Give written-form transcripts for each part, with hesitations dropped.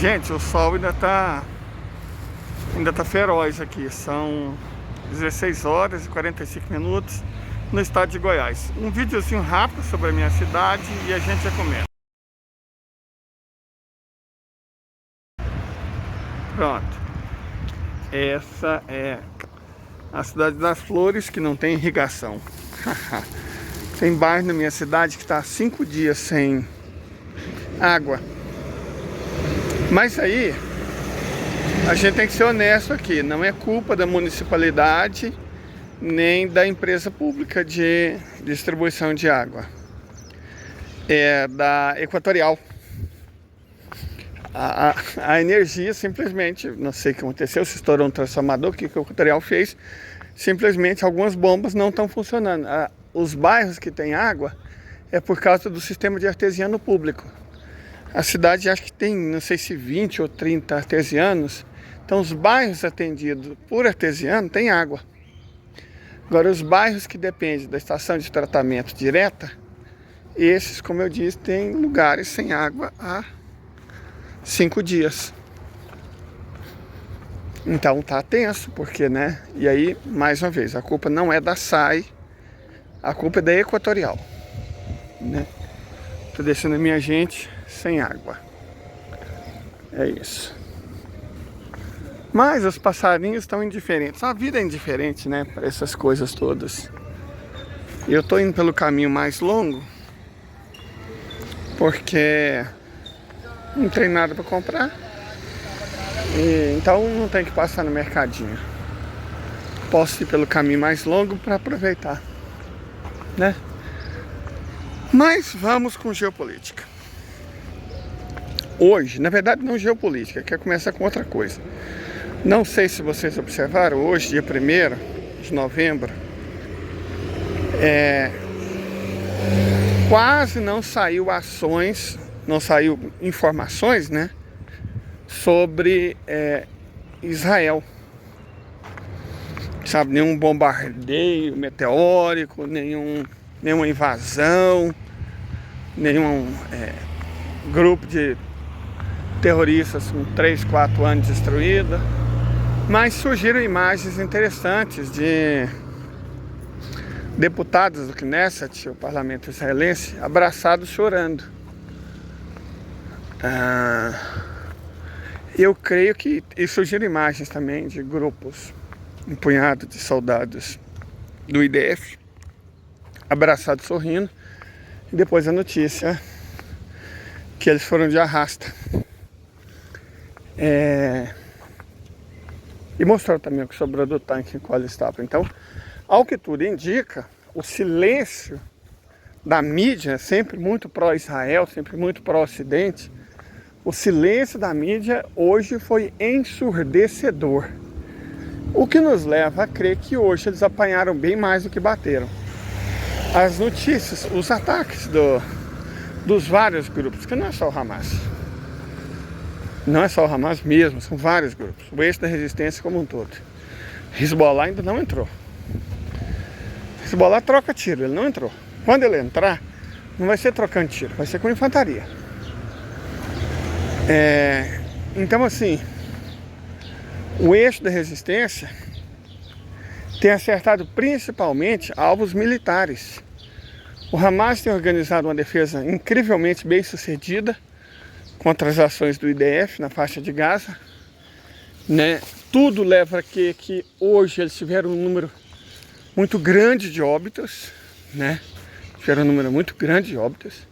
Gente, o sol ainda tá feroz aqui. São 16 horas e 45 minutos no estado de Goiás. Um videozinho rápido sobre a minha cidade e a gente já começa. Pronto. Essa é a cidade das Flores, que não tem irrigação. Tem bairro na minha cidade que está há 5 dias sem água. Mas aí a gente tem que ser honesto aqui. Não é culpa da municipalidade nem da empresa pública de distribuição de água. É da Equatorial. A energia simplesmente, não sei o que aconteceu, se estourou um transformador, o que a Equatorial fez, simplesmente algumas bombas não estão funcionando. Os bairros que têm água é por causa do sistema de artesiano público. A cidade acho que tem, não sei se 20 ou 30 artesianos, então os bairros atendidos por artesiano têm água. Agora os bairros que dependem da estação de tratamento direta, esses, como eu disse, têm lugares sem água há 5 dias. Então tá tenso, porque, né? E aí, mais uma vez, a culpa não é da SAI, a culpa é da Equatorial, né? Tô deixando a minha gente sem água. É isso. Mas os passarinhos estão indiferentes. A vida é indiferente, né? Para essas coisas todas. Eu tô indo pelo caminho mais longo, porque não tem nada para comprar. Então não tem que passar no mercadinho. Posso ir pelo caminho mais longo para aproveitar, né? Mas vamos com geopolítica. Hoje, na verdade não geopolítica, quer começar com outra coisa. Não sei se vocês observaram, hoje, dia 1º de novembro, quase não saiu ações, não saiu informações, né, sobre Israel. Sabe, nenhum bombardeio meteórico, nenhuma invasão, nenhum grupo de terroristas com 3, 4 anos destruída. Mas surgiram imagens interessantes de deputados do Knesset, o parlamento israelense, abraçados chorando. Eu creio que... E surgiram imagens também de grupos, um punhado de soldados do IDF, abraçados sorrindo. E depois a notícia que eles foram de arrasta. E mostrou também o que sobrou do tanque em qual eles estavam. Então, ao que tudo indica, o silêncio da mídia, sempre muito pró-Israel, sempre muito pró-Ocidente, o silêncio da mídia hoje foi ensurdecedor. O que nos leva a crer que hoje eles apanharam bem mais do que bateram. As notícias, os ataques dos vários grupos, que não é só o Hamas. Não é só o Hamas mesmo, são vários grupos. O eixo da resistência como um todo. Hezbollah ainda não entrou. Hezbollah troca tiro, ele não entrou. Quando ele entrar, não vai ser trocando tiro, vai ser com infantaria. Então assim, o eixo da resistência tem acertado principalmente alvos militares. O Hamas tem organizado uma defesa incrivelmente bem sucedida contra as ações do IDF na faixa de Gaza, né? Tudo leva a que hoje eles tiveram um número muito grande de óbitos, né? Tiveram um número muito grande de óbitos.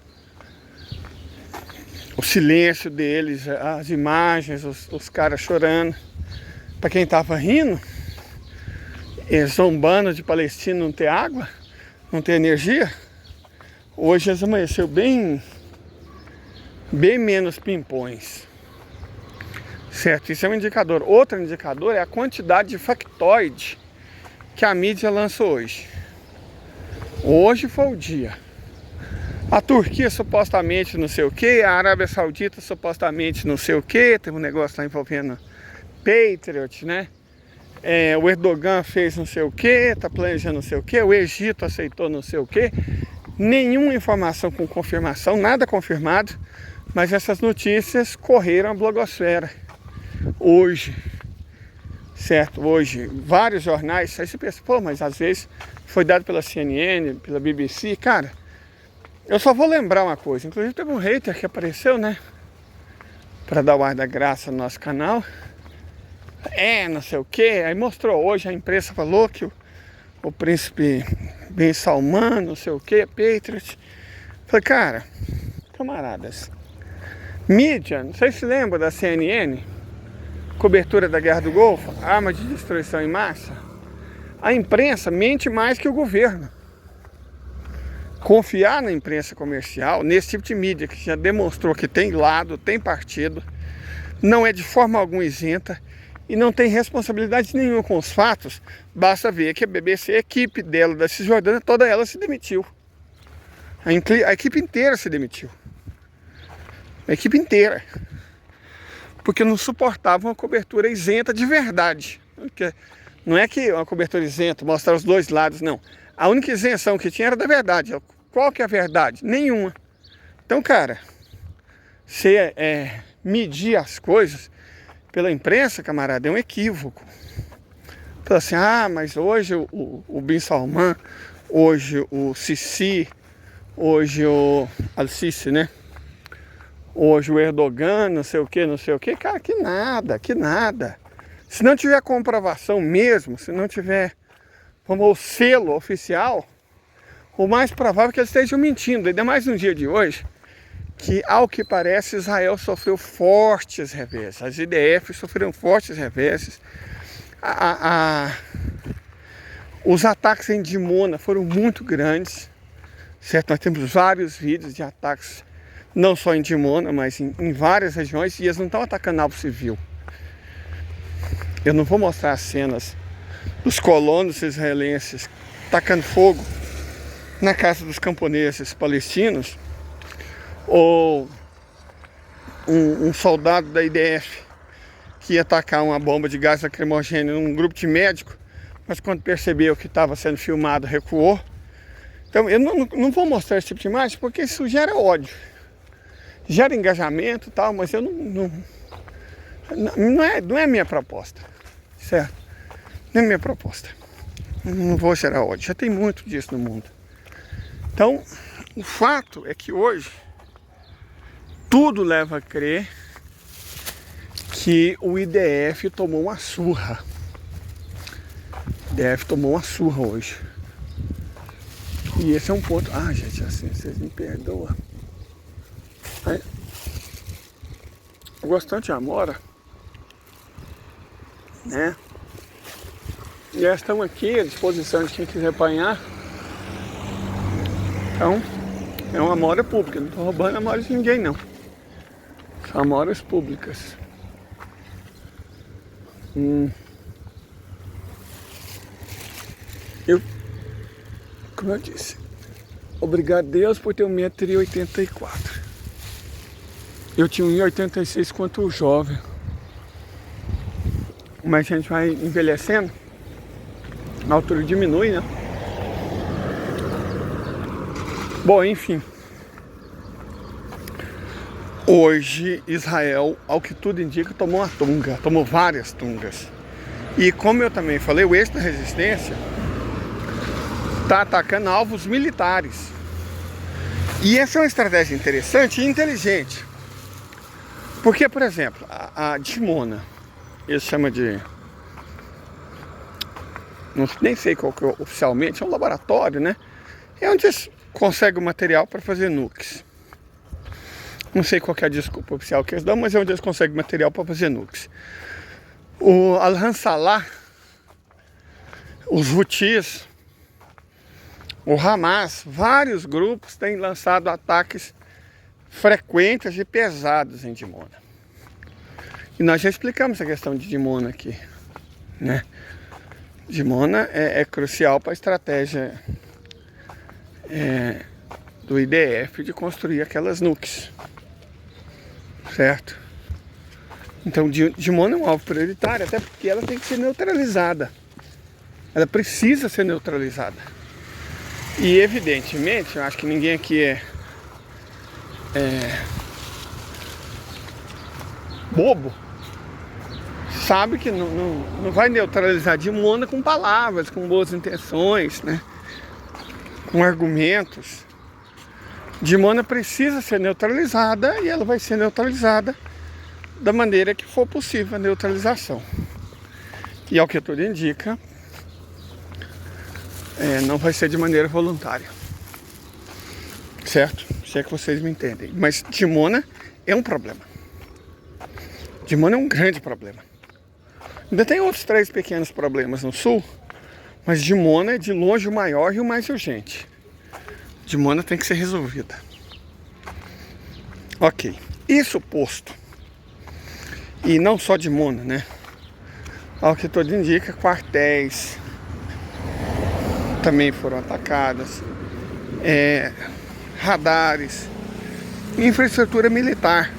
O silêncio deles, as imagens, os caras chorando. Para quem tava rindo, zombando de Palestina não ter água, não ter energia, hoje eles amanheceu bem menos pimpões, certo? Isso é um indicador. Outro indicador é a quantidade de factoide que a mídia lança hoje. Hoje foi o dia. A Turquia supostamente não sei o que, a Arábia Saudita supostamente não sei o que, tem um negócio lá envolvendo Patriot, né? O Erdogan fez não sei o que, tá planejando não sei o que, o Egito aceitou não sei o que. Nenhuma informação com confirmação, nada confirmado. Mas essas notícias correram a blogosfera hoje, certo? Hoje, vários jornais, aí você pensa, pô, mas às vezes foi dado pela CNN, pela BBC, cara, eu só vou lembrar uma coisa, inclusive teve um hater que apareceu, né, para dar o ar da graça no nosso canal, não sei o que, aí mostrou hoje, a imprensa falou que o príncipe Ben Salman, não sei o que, Patriot. Falei, cara, camaradas, mídia, não sei se lembra da CNN, cobertura da Guerra do Golfo, arma de destruição em massa. A imprensa mente mais que o governo. Confiar na imprensa comercial, nesse tipo de mídia que já demonstrou que tem lado, tem partido, não é de forma alguma isenta e não tem responsabilidade nenhuma com os fatos, basta ver que a BBC, a equipe dela da Cisjordânia, toda ela se demitiu. A equipe inteira se demitiu. A equipe inteira. Porque não suportava uma cobertura isenta de verdade. Não é que uma cobertura isenta, mostrar os dois lados, não. A única isenção que tinha era da verdade. Qual que é a verdade? Nenhuma. Então, cara, você medir as coisas pela imprensa, camarada, é um equívoco. Então assim, mas hoje o Bin Salman, hoje o Sisi, hoje o Al-Sisi, né? Hoje o Erdogan, não sei o que, cara, que nada. Se não tiver comprovação mesmo, se não tiver o selo oficial, o mais provável é que eles estejam mentindo. Ainda mais no dia de hoje, que ao que parece Israel sofreu fortes reveses, as IDF sofreram fortes reveses, os ataques em Dimona foram muito grandes, certo? Nós temos vários vídeos de ataques, não só em Dimona, mas em várias regiões, e eles não estão atacando alvo civil. Eu não vou mostrar as cenas dos colonos israelenses tacando fogo na casa dos camponeses palestinos, ou um soldado da IDF que ia atacar uma bomba de gás lacrimogêneo num grupo de médicos, mas quando percebeu que estava sendo filmado, recuou. Então eu não vou mostrar esse tipo de imagem, porque isso gera ódio, gera engajamento e tal, mas eu não é a minha proposta, certo? Não é minha proposta. Não vou gerar ódio, já tem muito disso no mundo. Então, o fato é que hoje tudo leva a crer que o IDF tomou uma surra. O IDF tomou uma surra hoje. E esse é um ponto. Gente, assim, vocês me perdoam. Eu gosto tanto de Amora, né? E elas estão aqui à disposição de quem quiser apanhar. Então, é uma Amora pública. Não estou roubando a Amora de ninguém, não. São Amoras públicas. Como eu disse, obrigado a Deus por ter 1,84 m. Eu tinha 1,86 m quanto jovem. Mas a gente vai envelhecendo, a altura diminui, né? Bom, enfim. Hoje, Israel, ao que tudo indica, tomou uma tunga, tomou várias tungas. E como eu também falei, o eixo da resistência está atacando alvos militares. E essa é uma estratégia interessante e inteligente. Porque, por exemplo, a Dimona, eles chamam de... nem sei qual que é oficialmente, é um laboratório, né? É onde eles conseguem o material para fazer nukes. Não sei qual que é a desculpa oficial que eles dão, mas é onde eles conseguem material para fazer nukes. O Al-Hansalah, os Houthis, o Hamas, vários grupos têm lançado ataques frequentes e pesados em Dimona. E nós já explicamos a questão de Dimona aqui, né? Dimona é crucial para a estratégia do IDF de construir aquelas nukes, certo? Então Dimona é um alvo prioritário, até porque ela tem que ser neutralizada. Ela precisa ser neutralizada. E evidentemente, eu acho que ninguém aqui bobo sabe que não vai neutralizar Dimona com palavras, com boas intenções, né? Com argumentos. Dimona precisa ser neutralizada e ela vai ser neutralizada da maneira que for possível a neutralização. E ao que tudo indica, não vai ser de maneira voluntária. Certo? Se é que vocês me entendem. Mas Dimona é um problema. Dimona é um grande problema. Ainda tem outros 3 pequenos problemas no sul, mas Dimona é de longe o maior e o mais urgente. Dimona tem que ser resolvida. Ok. Isso posto. E não só Dimona, né? Ao que tudo indica, quartéis também foram atacados. Radares. Infraestrutura militar.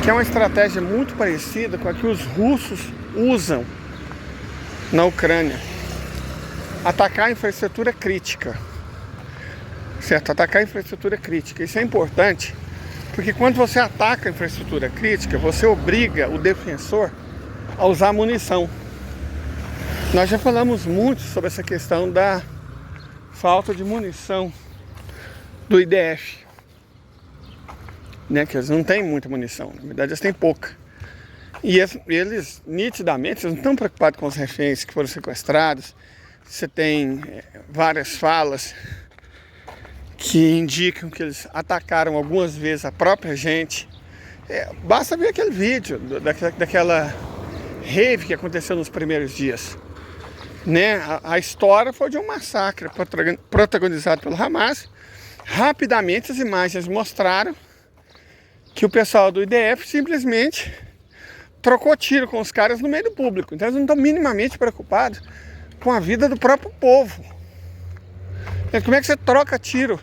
Que é uma estratégia muito parecida com a que os russos usam na Ucrânia. Atacar a infraestrutura crítica. Certo? Atacar a infraestrutura crítica. Isso é importante, porque quando você ataca a infraestrutura crítica, você obriga o defensor a usar munição. Nós já falamos muito sobre essa questão da falta de munição do IDF. Né, que eles não têm muita munição, na verdade eles têm pouca. E eles nitidamente, eles não estão preocupados com os reféns que foram sequestrados. Você tem várias falas que indicam que eles atacaram algumas vezes a própria gente. Basta ver aquele vídeo daquela rave que aconteceu nos primeiros dias. Né? A história foi de um massacre protagonizado pelo Hamas. Rapidamente as imagens mostraram que o pessoal do IDF simplesmente trocou tiro com os caras no meio do público. Então eles não estão minimamente preocupados com a vida do próprio povo. Como é que você troca tiro?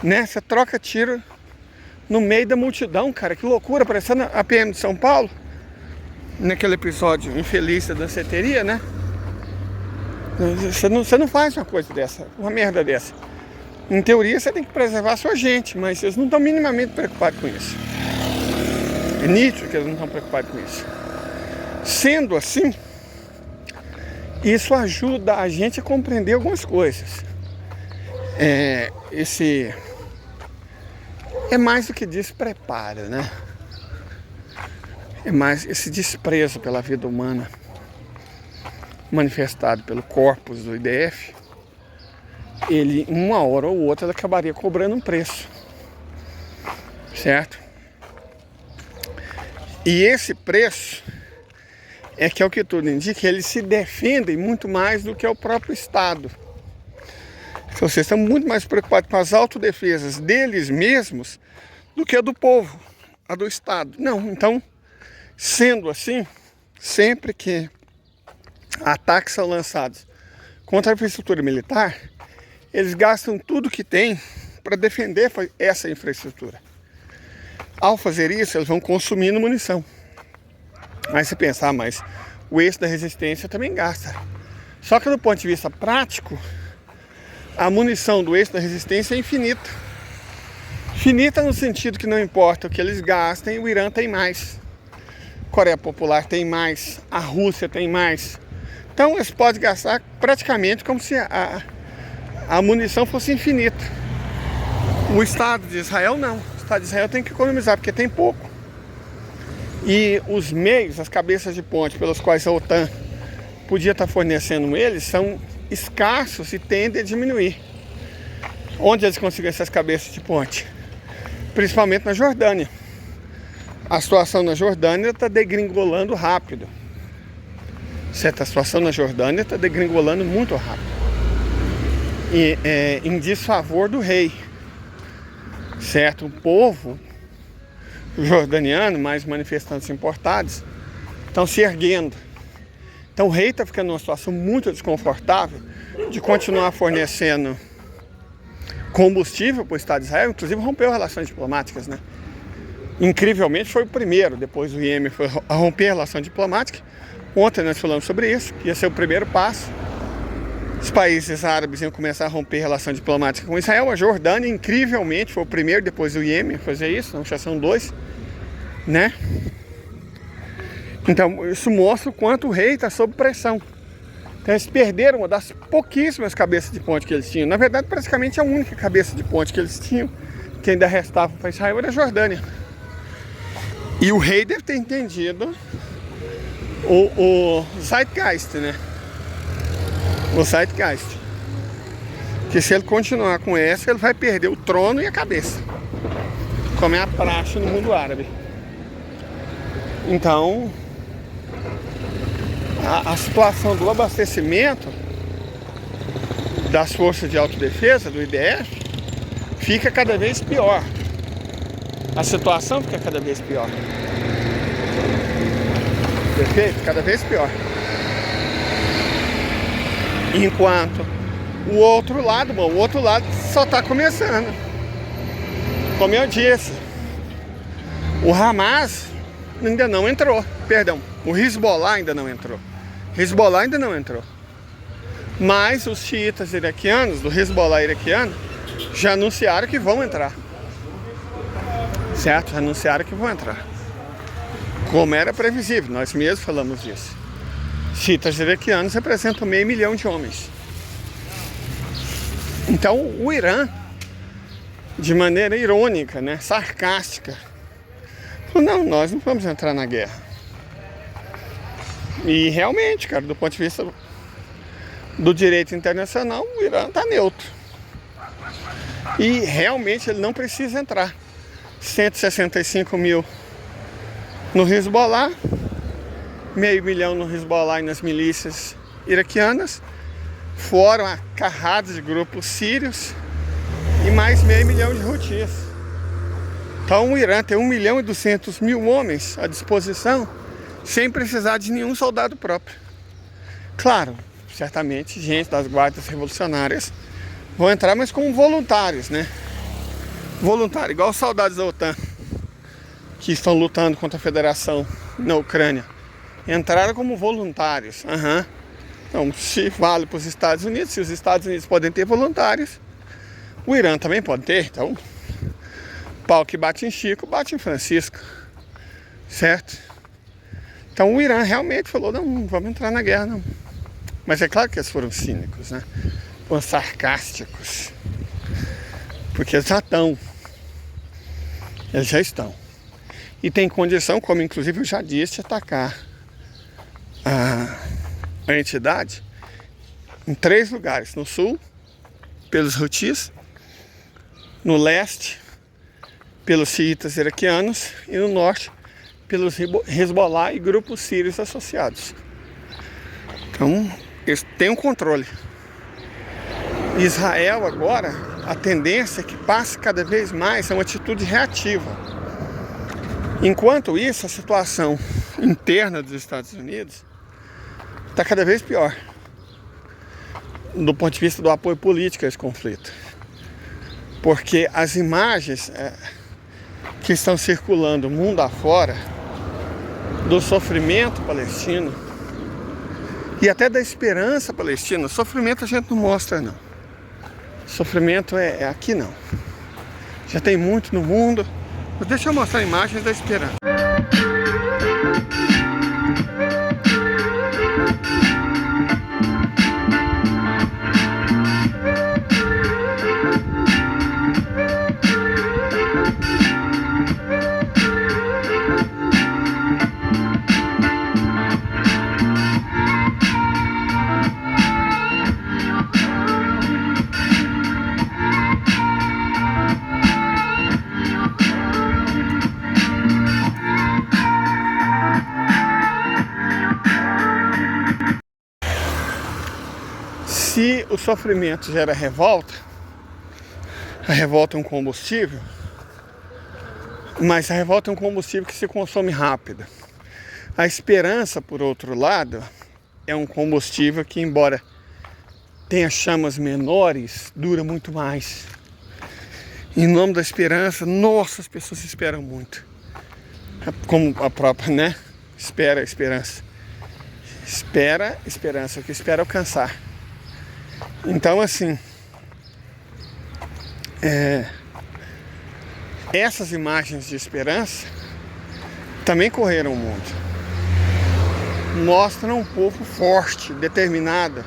Né? Você troca tiro no meio da multidão, cara. Que loucura, parecendo a PM de São Paulo. Naquele episódio infeliz da danceteria, né? Você não faz uma coisa dessa, uma merda dessa. Em teoria você tem que preservar a sua gente, mas eles não estão minimamente preocupados com isso. É nítido que eles não estão preocupados com isso. Sendo assim, isso ajuda a gente a compreender algumas coisas. Esse é mais do que despreparo, né? É mais esse desprezo pela vida humana manifestado pelo corpus do IDF. Ele, uma hora ou outra, ele acabaria cobrando um preço, certo? E esse preço é que, ao que tudo indica, eles se defendem muito mais do que o próprio Estado. Então, vocês estão muito mais preocupados com as autodefesas deles mesmos do que a do povo, a do Estado. Não, então, sendo assim, sempre que ataques são lançados contra a infraestrutura militar, eles gastam tudo que tem para defender essa infraestrutura. Ao fazer isso, eles vão consumindo munição. Aí você pensa, mas o eixo da resistência também gasta. Só que do ponto de vista prático, a munição do eixo da resistência é infinita. Finita no sentido que não importa o que eles gastem, o Irã tem mais. A Coreia Popular tem mais, a Rússia tem mais. Então eles podem gastar praticamente como se a munição fosse infinita. O Estado de Israel não. O Estado de Israel tem que economizar porque tem pouco. E os meios, as cabeças de ponte pelos quais a OTAN podia estar fornecendo eles são escassos e tendem a diminuir. Onde eles conseguem essas cabeças de ponte? Principalmente na Jordânia. A situação na Jordânia está degringolando rápido. Certo? A situação na Jordânia está degringolando muito rápido. E, em desfavor do rei. Certo? O povo jordaniano, mais manifestantes importados, estão se erguendo. Então o rei está ficando numa situação muito desconfortável de continuar fornecendo combustível para o Estado de Israel, inclusive rompeu relações diplomáticas, né? Incrivelmente foi o primeiro, depois do Iêmen, foi a romper a relação diplomática. Ontem nós falamos sobre isso, que ia ser o primeiro passo. Os países árabes iam começar a romper a relação diplomática com Israel. A Jordânia, incrivelmente, foi o primeiro, depois do Iêmen, a fazer isso, não já são 2. né? Então isso mostra o quanto o rei está sob pressão. Então eles perderam uma das pouquíssimas cabeças de ponte que eles tinham. Na verdade, praticamente a única cabeça de ponte que eles tinham, que ainda restava para Israel, era a Jordânia. E o rei deve ter entendido o Zeitgeist, né? O Zeitgeist. Que se ele continuar com essa, ele vai perder o trono e a cabeça. Como é a praxe no mundo árabe. Então, a situação do abastecimento das forças de autodefesa, do IDF, fica cada vez pior. A situação fica cada vez pior. Perfeito? Cada vez pior. Enquanto o outro lado só está começando. Como eu disse, o Hamas ainda não entrou. Perdão, o Hezbollah ainda não entrou. Hezbollah ainda não entrou. Mas os xiitas iraquianos, do Hezbollah iraquiano, já anunciaram que vão entrar. Certo? Já anunciaram que vão entrar. Como era previsível, nós mesmos falamos disso. Xiitas iraquianos representam 500 mil de homens. Então o Irã, de maneira irônica, né, sarcástica, falou, não, nós não vamos entrar na guerra. E realmente, cara, do ponto de vista do direito internacional, o Irã está neutro. E realmente ele não precisa entrar. 165 mil no Hezbollah, 500 mil no Hezbollah e nas milícias iraquianas, foram a carradas de grupos sírios e mais 500 mil de Houthis. Então o Irã tem 1.200.000 homens à disposição, sem precisar de nenhum soldado próprio. Claro, certamente gente das guardas revolucionárias vão entrar, mas como voluntários, né? Voluntário, igual os soldados da OTAN que estão lutando contra a federação na Ucrânia. Entraram como voluntários. Então, se vale para os Estados Unidos, se os Estados Unidos podem ter voluntários, o Irã também pode ter. Então, pau que bate em Chico, bate em Francisco. Certo? Então o Irã realmente falou, não vamos entrar na guerra não. Mas é claro que eles foram cínicos, né? Foram sarcásticos. Porque eles já estão. Eles já estão. E tem condição, como inclusive eu já disse, de atacar a entidade em 3 lugares. No sul, pelos Houthis. No leste, pelos xiitas iraquianos. E no norte, pelos Hezbollah e grupos sírios associados. Então, eles têm um controle. Israel agora, a tendência é que passe cada vez mais a uma atitude reativa. Enquanto isso, a situação interna dos Estados Unidos está cada vez pior. Do ponto de vista do apoio político a esse conflito. Porque as imagens que estão circulando mundo afora do sofrimento palestino e até da esperança palestina. Sofrimento a gente não mostra não. Sofrimento é aqui não. Já tem muito no mundo. Mas deixa eu mostrar imagens da esperança. Se o sofrimento gera revolta, a revolta é um combustível, mas a revolta é um combustível que se consome rápido. A esperança, por outro lado, é um combustível que, embora tenha chamas menores, dura muito mais. Em nome da esperança, nossa, as pessoas esperam muito. Como a própria, né? Espera a esperança. Espera a esperança, o que espera alcançar. Então, assim, essas imagens de esperança também correram o mundo. Mostram um povo forte, determinado.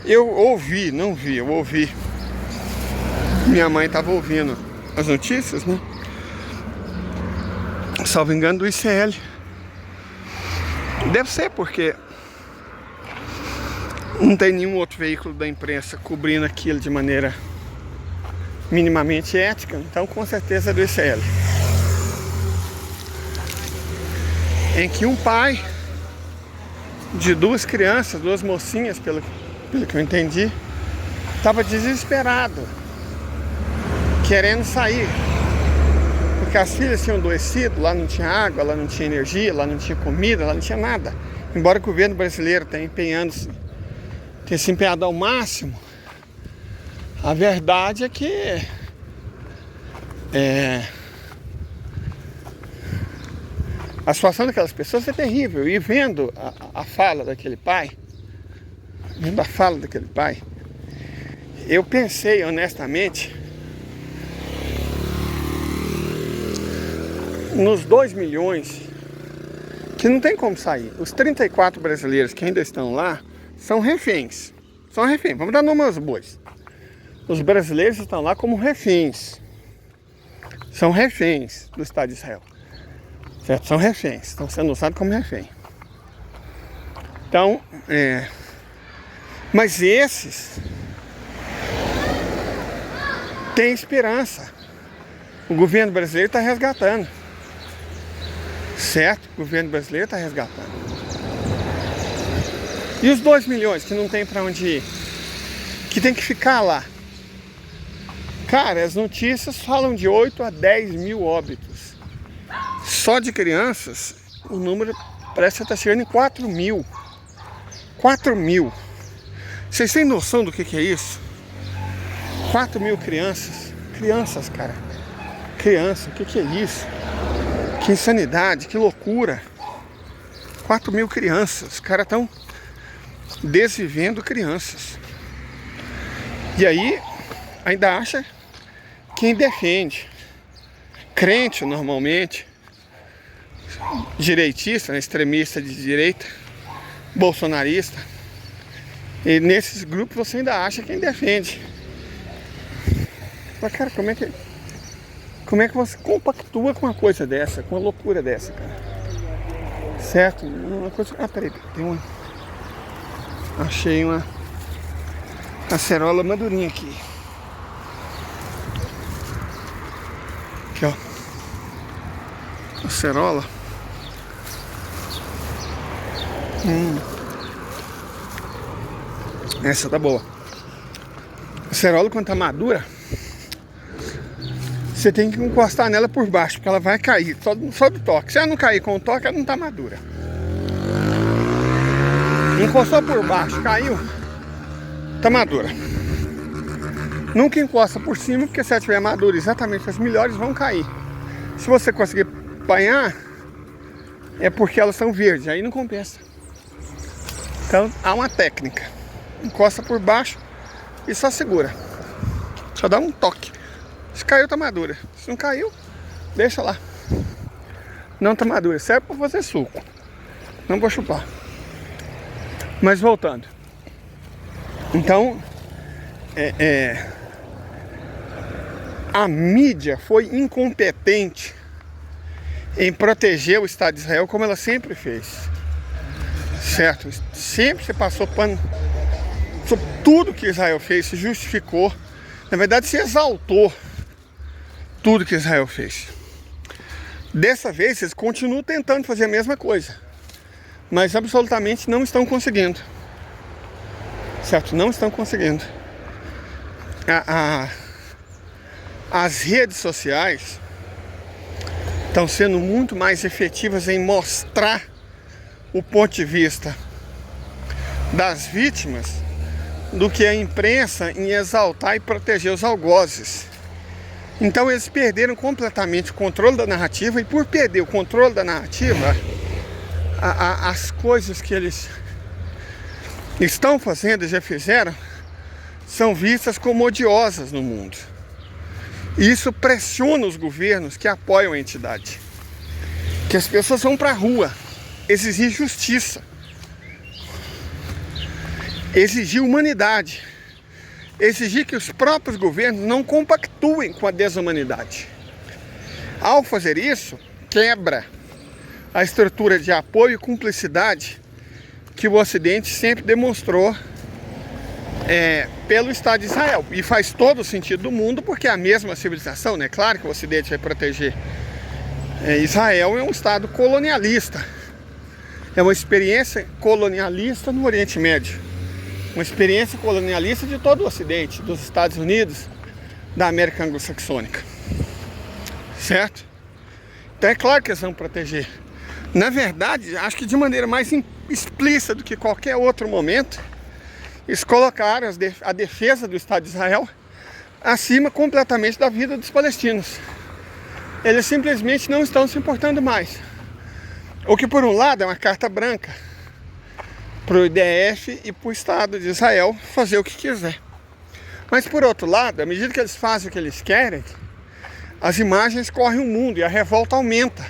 Eu ouvi, não vi, eu ouvi. Minha mãe estava ouvindo as notícias, né? Salvo engano, do ICL. Deve ser porque não tem nenhum outro veículo da imprensa cobrindo aquilo de maneira minimamente ética, então com certeza é do ICL. Em que um pai de duas crianças, duas mocinhas, pelo que eu entendi, estava desesperado, querendo sair, porque as filhas tinham adoecido, lá não tinha água, lá não tinha energia, lá não tinha comida, lá não tinha nada. Embora o governo brasileiro tenha se empenhado ao máximo, a verdade é que a situação daquelas pessoas é terrível. E vendo a fala daquele pai, eu pensei honestamente nos 2 milhões que não tem como sair. Os 34 brasileiros que ainda estão lá são reféns. São reféns. Vamos dar nome aos bois. Os brasileiros estão lá como reféns. São reféns do Estado de Israel. Certo? São reféns. Estão sendo usados como refém. Então, mas esses têm esperança. O governo brasileiro está resgatando. Certo? O governo brasileiro está resgatando. E os 2 milhões que não tem para onde ir? Que tem que ficar lá? Cara, as notícias falam de 8 a 10 mil óbitos. Só de crianças, o número parece que está chegando em 4 mil. 4 mil. Vocês têm noção do que é isso? 4 mil crianças. Crianças, cara. Criança, o que é isso? Que insanidade, que loucura. 4 mil crianças. Os caras estão desvivendo crianças. E aí, ainda acha quem defende. Crente, normalmente. Direitista, né? Extremista de direita. Bolsonarista. E nesses grupos você ainda acha quem defende. Mas, cara, como é que você compactua com uma coisa dessa, com uma loucura dessa, cara? Certo? Uma coisa... Ah, peraí, tem uma... Achei uma acerola madurinha aqui. Aqui, ó. Acerola. Essa tá boa. Acerola, quando tá madura, você tem que encostar nela por baixo, porque ela vai cair só do toque. Se ela não cair com o toque, ela não tá madura. Encostou por baixo, caiu, tá madura. Nunca encosta por cima, porque se ela estiver madura, exatamente as melhores vão cair. Se você conseguir apanhar, é porque elas são verdes, aí não compensa. Então há uma técnica. Encosta por baixo e só segura. Só dá um toque. Se caiu, tá madura. Se não caiu, deixa lá. Não tá madura. Serve para fazer suco. Não vou chupar. Mas voltando. Então, a mídia foi incompetente em proteger o Estado de Israel como ela sempre fez. Certo? Sempre se passou pano sobre tudo que Israel fez, se justificou. Na verdade, se exaltou tudo que Israel fez. Dessa vez, eles continuam tentando fazer a mesma coisa, mas absolutamente não estão conseguindo. Certo? Não estão conseguindo. As redes sociais estão sendo muito mais efetivas em mostrar o ponto de vista das vítimas do que a imprensa em exaltar e proteger os algozes. Então eles perderam completamente o controle da narrativa, e por perder o controle da narrativa, as coisas que eles estão fazendo e já fizeram são vistas como odiosas no mundo. E isso pressiona os governos que apoiam a entidade. que as pessoas vão para a rua exigir justiça, exigir humanidade, exigir que os próprios governos não compactuem com a desumanidade. Ao fazer isso, quebra a estrutura de apoio e cumplicidade que o Ocidente sempre demonstrou pelo Estado de Israel. E faz todo o sentido do mundo, porque é a mesma civilização, né? Claro que o Ocidente vai proteger. Israel é um Estado colonialista. É uma experiência colonialista no Oriente Médio. Uma experiência colonialista de todo o Ocidente, dos Estados Unidos, da América Anglo-Saxônica. Certo? Então é claro que eles vão proteger. Na verdade, acho que de maneira mais explícita do que qualquer outro momento, eles colocaram a defesa do Estado de Israel acima completamente da vida dos palestinos. Eles simplesmente não estão se importando mais. O que por um lado é uma carta branca para o IDF e para o Estado de Israel fazer o que quiser. Mas por outro lado, à medida que eles fazem o que eles querem, as imagens correm o mundo e a revolta aumenta.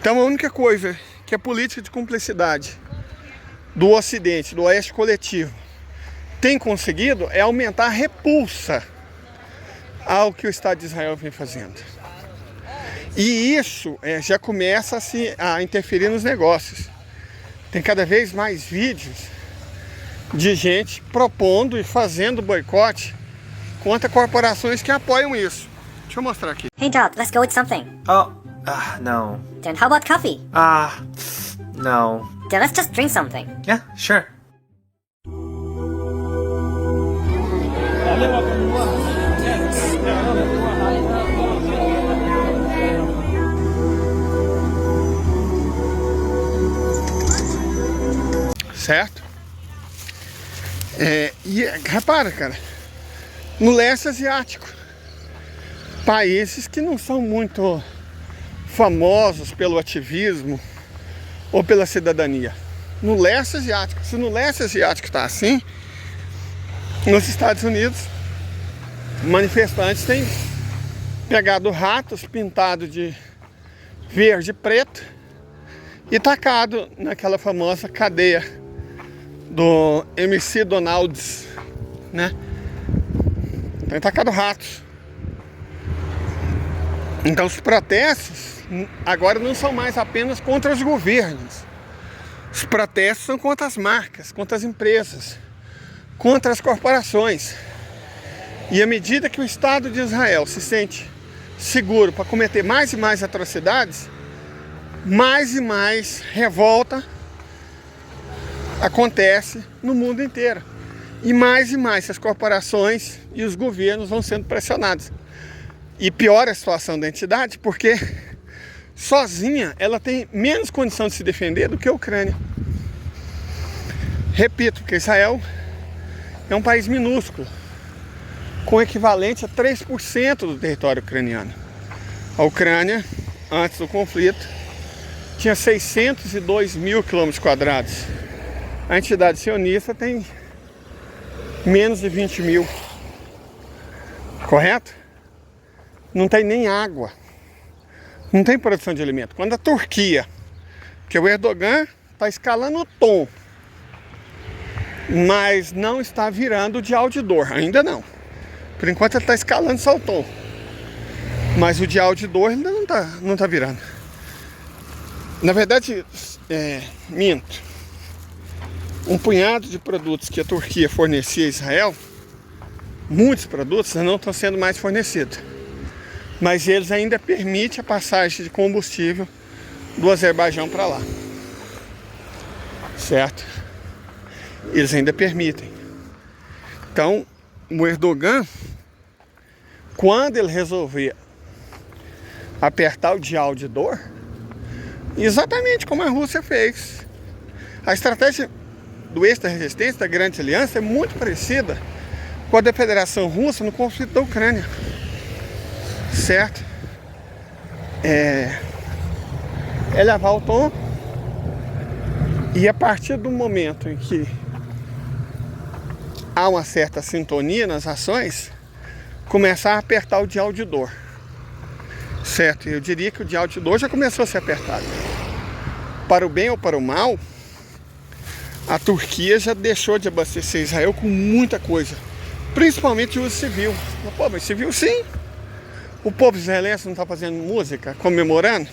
Então a única coisa que a política de cumplicidade do Ocidente, do Oeste coletivo, tem conseguido é aumentar a repulsa ao que o Estado de Israel vem fazendo. E isso já começa a interferir nos negócios. Tem cada vez mais vídeos de gente propondo e fazendo boicote contra corporações que apoiam isso. Deixa eu mostrar aqui. Hey Dad, let's go eat something. Oh, no. Then how about coffee? No. Then let's just drink something. Yeah, sure. Certo? E repara, cara, no leste asiático, países que não são muito famosos pelo ativismo ou pela cidadania. No leste asiático, se no leste asiático está assim, nos Estados Unidos, manifestantes têm pegado ratos pintados de verde e preto e tacado naquela famosa cadeia do MC Donald's, né? Tem tacado ratos. Então os protestos agora não são mais apenas contra os governos. Os protestos são contra as marcas, contra as empresas, contra as corporações. E à medida que o Estado de Israel se sente seguro para cometer mais e mais atrocidades, mais e mais revolta acontece no mundo inteiro. E mais as corporações e os governos vão sendo pressionados. E piora a situação da entidade porque sozinha ela tem menos condição de se defender do que a Ucrânia. Repito, que Israel é um país minúsculo, com equivalente a 3% do território ucraniano. A Ucrânia, antes do conflito, tinha 602 mil quilômetros quadrados. A entidade sionista tem menos de 20 mil. Correto? Não tem nem água. Não tem produção de alimento. Quando a Turquia, que o Erdogan está escalando o tom, mas não está virando de audidor, ainda não. Por enquanto ele está escalando só o tom. Mas o de audidor ainda não tá virando. Na verdade, minto. Um punhado de produtos que a Turquia fornecia a Israel, muitos produtos não estão sendo mais fornecidos. Mas eles ainda permitem a passagem de combustível do Azerbaijão para lá. Certo? Eles ainda permitem. Então, o Erdogan, quando ele resolver apertar o dial de dor, exatamente como a Rússia fez. A estratégia do eixo da resistência, da Grande Aliança, é muito parecida com a da Federação Russa no conflito da Ucrânia. Certo? Elevar o tom e a partir do momento em que há uma certa sintonia nas ações, começar a apertar o dial de dor. certo? Eu diria que o diálogo de hoje já começou a ser apertado. Para o bem ou para o mal, a Turquia já deixou de abastecer Israel com muita coisa, principalmente o uso civil. Pô, mas civil sim. O povo israelense não está fazendo música comemorando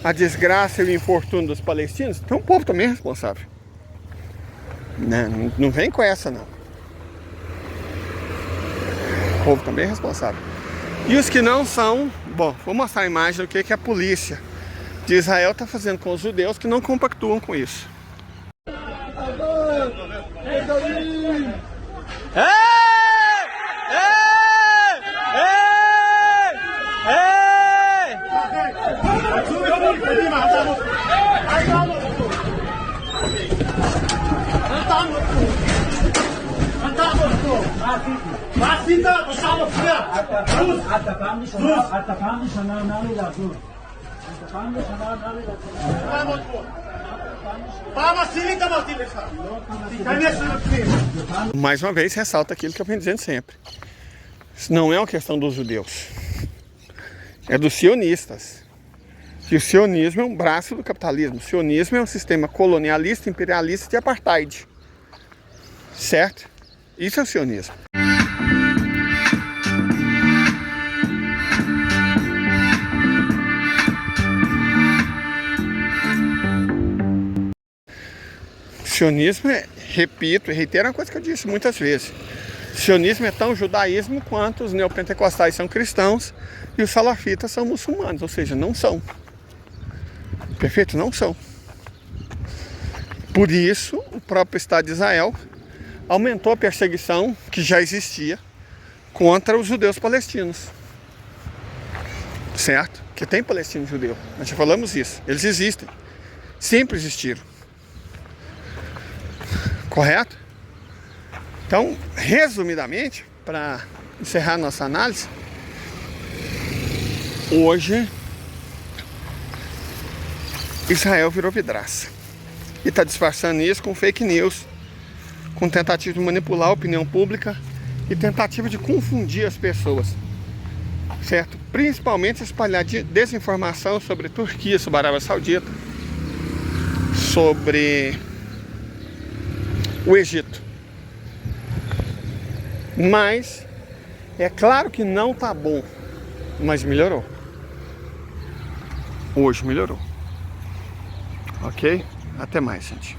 a desgraça e o infortúnio dos palestinos? Então o povo também é responsável. Não vem com essa, não. O povo também é responsável. E os que não são... Bom, vou mostrar a imagem do que a polícia de Israel está fazendo com os judeus que não compactuam com isso. Mais uma vez, ressalta aquilo que eu venho dizendo sempre. Isso não é uma questão dos judeus. É dos sionistas. E o sionismo é um braço do capitalismo. O sionismo é um sistema colonialista, imperialista de apartheid. Certo? Isso é o sionismo. Sionismo é, repito e reitero uma coisa que eu disse muitas vezes. Sionismo é tão judaísmo quanto os neopentecostais são cristãos e os salafitas são muçulmanos, ou seja, não são. Perfeito? Não são. Por isso, o próprio Estado de Israel aumentou a perseguição que já existia contra os judeus palestinos. Certo? Que tem palestino judeu. Nós já falamos isso. Eles existem. Sempre existiram. Correto? Então, resumidamente, para encerrar nossa análise, hoje Israel virou vidraça. E está disfarçando isso com fake news, com tentativa de manipular a opinião pública e tentativa de confundir as pessoas. Certo? Principalmente espalhar desinformação sobre Turquia, sobre a Arábia Saudita, sobre o Egito. Mas é claro que não tá bom, mas melhorou. Hoje melhorou. Ok? Até mais, gente.